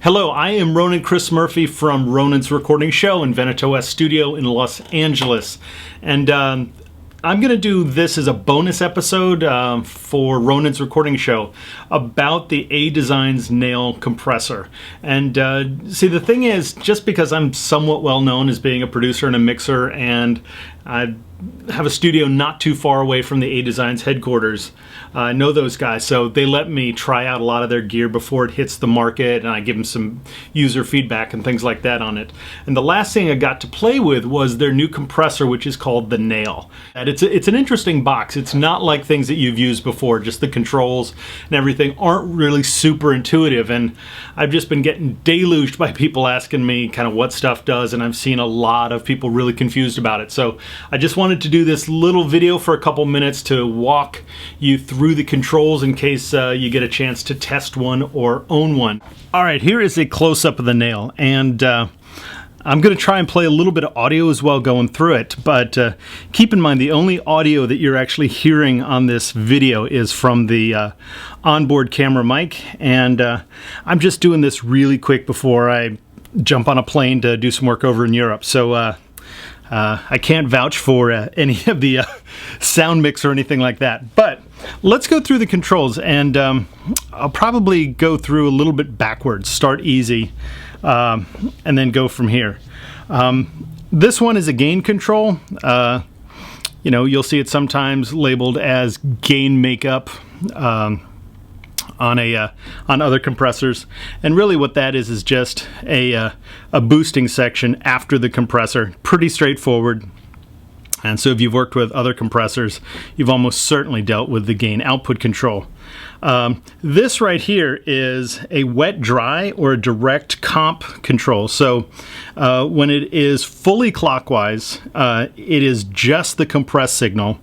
Hello, I am Ronan Chris Murphy from Ronan's Recording Show in Veneto West Studio in Los Angeles. And I'm going to do this as a bonus episode for Ronan's Recording Show about the A-Designs nail compressor. And see, the thing is, just because I'm somewhat well known as being a producer and a mixer, and I have a studio not too far away from the A-Designs headquarters, I know those guys, so they let me try out a lot of their gear before it hits the market, and I give them some user feedback and things like that on it. And the last thing I got to play with was their new compressor, which is called the Nail. And it's an interesting box. It's not like things that you've used before. Just the controls and everything aren't really super intuitive, and I've just been getting deluged by people asking me kind of what stuff does, and I've seen a lot of people really confused about it. So I just wanted to do this little video for a couple minutes to walk you through the controls in case you get a chance to test one or own one. All right, here is a close-up of the Nail, and I'm going to try and play a little bit of audio as well going through it, but keep in mind the only audio that you're actually hearing on this video is from the onboard camera mic, and I'm just doing this really quick before I jump on a plane to do some work over in Europe, so I can't vouch for any of the sound mix or anything like that. But let's go through the controls, and I'll probably go through a little bit backwards, start easy, and then go from here. This one is a gain control. You know, you'll see it sometimes labeled as gain makeup on other compressors, and really what that is just a boosting section after the compressor. Pretty straightforward. And so if you've worked with other compressors, you've almost certainly dealt with the gain output control. This right here is a wet dry or a direct comp control. So when it is fully clockwise, it is just the compressed signal.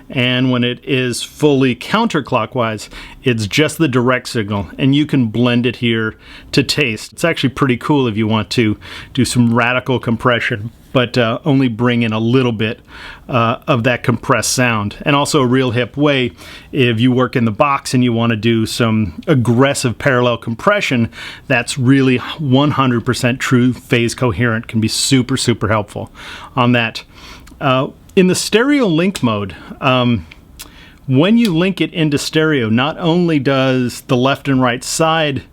And when it is fully counterclockwise, it's just the direct signal, and you can blend it here to taste. It's actually pretty cool if you want to do some radical compression, but only bring in a little bit of that compressed sound. And also a real hip way if you work in the box and you want to do some aggressive parallel compression that's really 100% true phase coherent. Can be super, super helpful on that. In the stereo link mode, when you link it into stereo, not only does the left and right side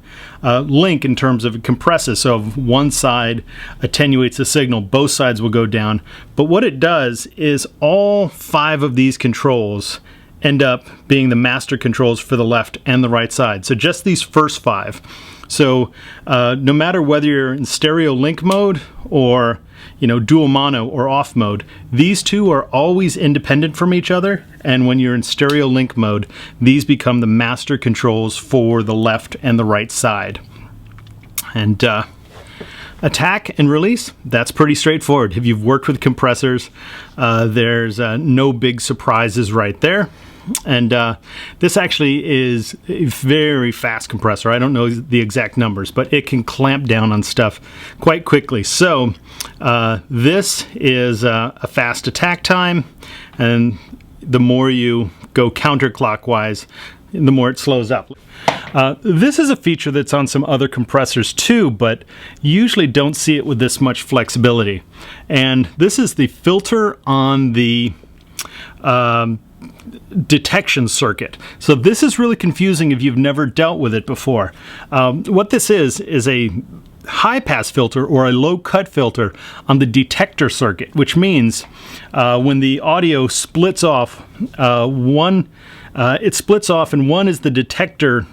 link in terms of it compresses, so if one side attenuates the signal, both sides will go down. But what it does is all 5 of these controls end up being the master controls for the left and the right side. So just these first 5. So no matter whether you're in stereo link mode or dual mono or off mode, these two are always independent from each other, and when you're in stereo link mode, these become the master controls for the left and the right side. And attack and release, that's pretty straightforward. If you've worked with compressors, there's no big surprises right there. And this actually is a very fast compressor. I don't know the exact numbers, but it can clamp down on stuff quite quickly. So this is a fast attack time, and the more you go counterclockwise, the more it slows up. This is a feature that's on some other compressors too, but usually don't see it with this much flexibility. And this is the filter on the detection circuit. So this is really confusing if you've never dealt with it before. What this is a high-pass filter or a low-cut filter on the detector circuit, which means when the audio splits off, it splits off, and one is the detector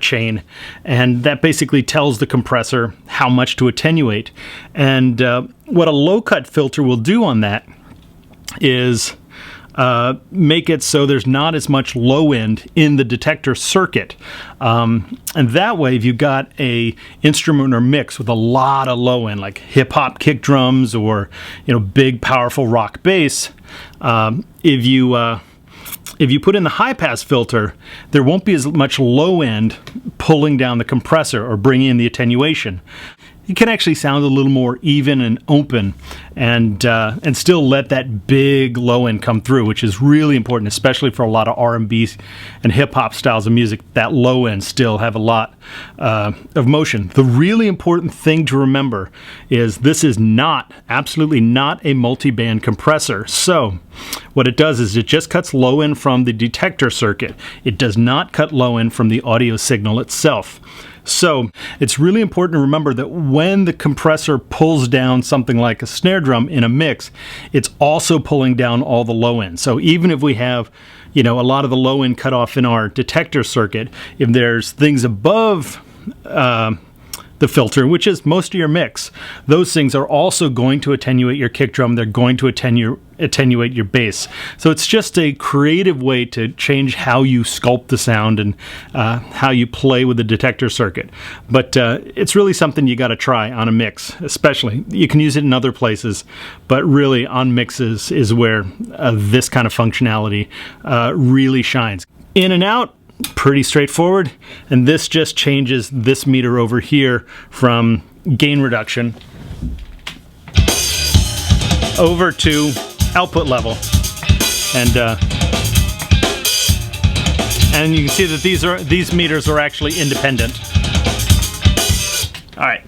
chain, and that basically tells the compressor how much to attenuate. And what a low-cut filter will do on that is make it so there's not as much low end in the detector circuit, and that way if you've got a instrument or mix with a lot of low end, like hip-hop kick drums or big powerful rock bass, if you put in the high-pass filter, there won't be as much low end pulling down the compressor or bringing in the attenuation. you can actually sound a little more even and open, and still let that big low end come through, which is really important, especially for a lot of R&B and hip hop styles of music. That low end still have a lot of motion. The really important thing to remember is this is absolutely not a multi-band compressor. So what it does is it just cuts low end from the detector circuit. It does not cut low end from the audio signal itself. So it's really important to remember that when the compressor pulls down something like a snare drum in a mix, it's also pulling down all the low end. So even if we have, a lot of the low end cut off in our detector circuit, if there's things above the filter, which is most of your mix, those things are also going to attenuate your kick drum. They're going to attenuate your bass. So it's just a creative way to change how you sculpt the sound and how you play with the detector circuit. But it's really something you got to try on a mix, especially. You can use it in other places, but really on mixes is where this kind of functionality really shines. In and out, pretty straightforward, and this just changes this meter over here from gain reduction over to output level, and you can see that these meters are actually independent. All right,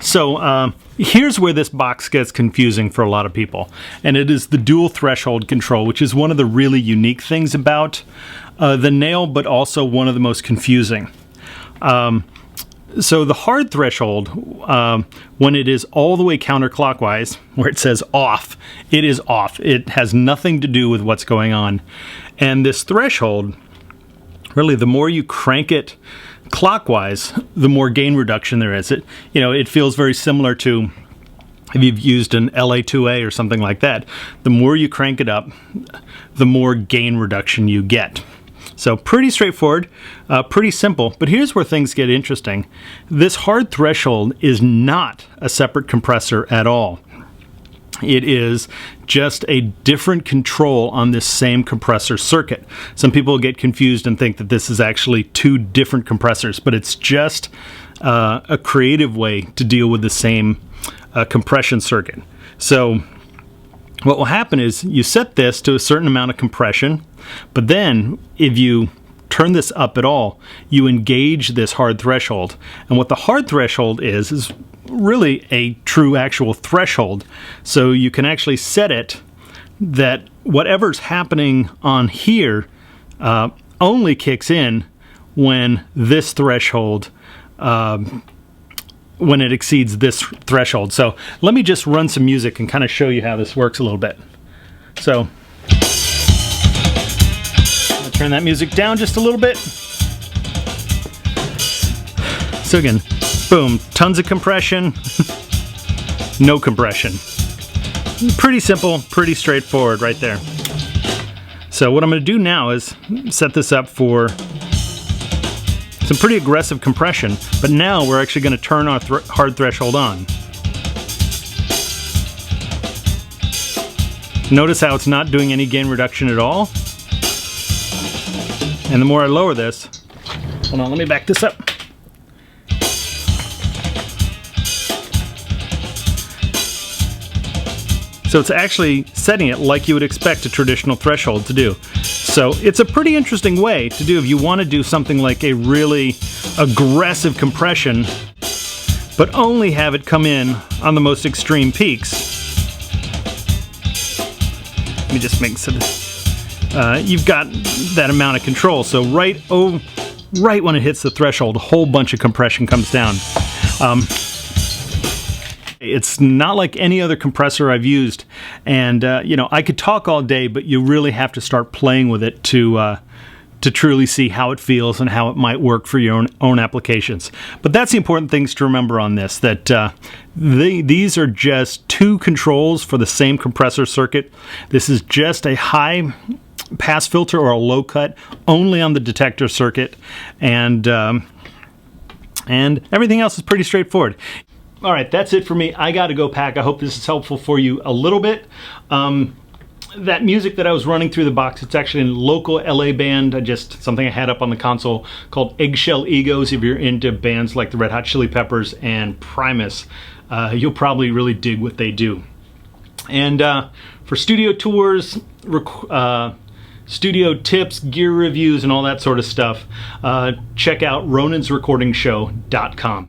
so here's where this box gets confusing for a lot of people, and it is the dual threshold control, which is one of the really unique things about the nail, but also one of the most confusing. So the hard threshold, when it is all the way counterclockwise, where it says off, it is off. It has nothing to do with what's going on. And this threshold, really, the more you crank it clockwise, the more gain reduction there is. It feels very similar to if you've used an LA2A or something like that. The more you crank it up, the more gain reduction you get. So pretty straightforward, pretty simple, but here's where things get interesting. This hard threshold is not a separate compressor at all. It is just a different control on this same compressor circuit. Some people get confused and think that this is actually two different compressors, but it's just a creative way to deal with the same compression circuit. So what will happen is you set this to a certain amount of compression, but then if you turn this up at all, you engage this hard threshold. And what the hard threshold is really a true actual threshold. So you can actually set it that whatever's happening on here only kicks in when this threshold when it exceeds this threshold. So let me just run some music and kind of show you how this works a little bit. So I'll turn that music down just a little bit. So again, boom, tons of compression, no compression. Pretty simple, pretty straightforward right there. So what I'm going to do now is set this up for some pretty aggressive compression, but now we're actually going to turn our hard threshold on. Notice how it's not doing any gain reduction at all. And the more I lower this, hold on, let me back this up. So it's actually setting it like you would expect a traditional threshold to do. So it's a pretty interesting way to do if you want to do something like a really aggressive compression, but only have it come in on the most extreme peaks. Let me just make so that you've got that amount of control. So right when it hits the threshold, a whole bunch of compression comes down. It's not like any other compressor I've used, and I could talk all day, but you really have to start playing with it to truly see how it feels and how it might work for your own applications. But that's the important things to remember on this, that these are just two controls for the same compressor circuit. This is just a high pass filter or a low cut only on the detector circuit, and everything else is pretty straightforward. All right, that's it for me. I got to go pack. I hope this is helpful for you a little bit. that music that I was running through the box, it's actually a local LA band, something I had up on the console called Eggshell Egos. If you're into bands like the Red Hot Chili Peppers and Primus, you'll probably really dig what they do. And for studio tours, studio tips, gear reviews, and all that sort of stuff, check out ronansrecordingshow.com.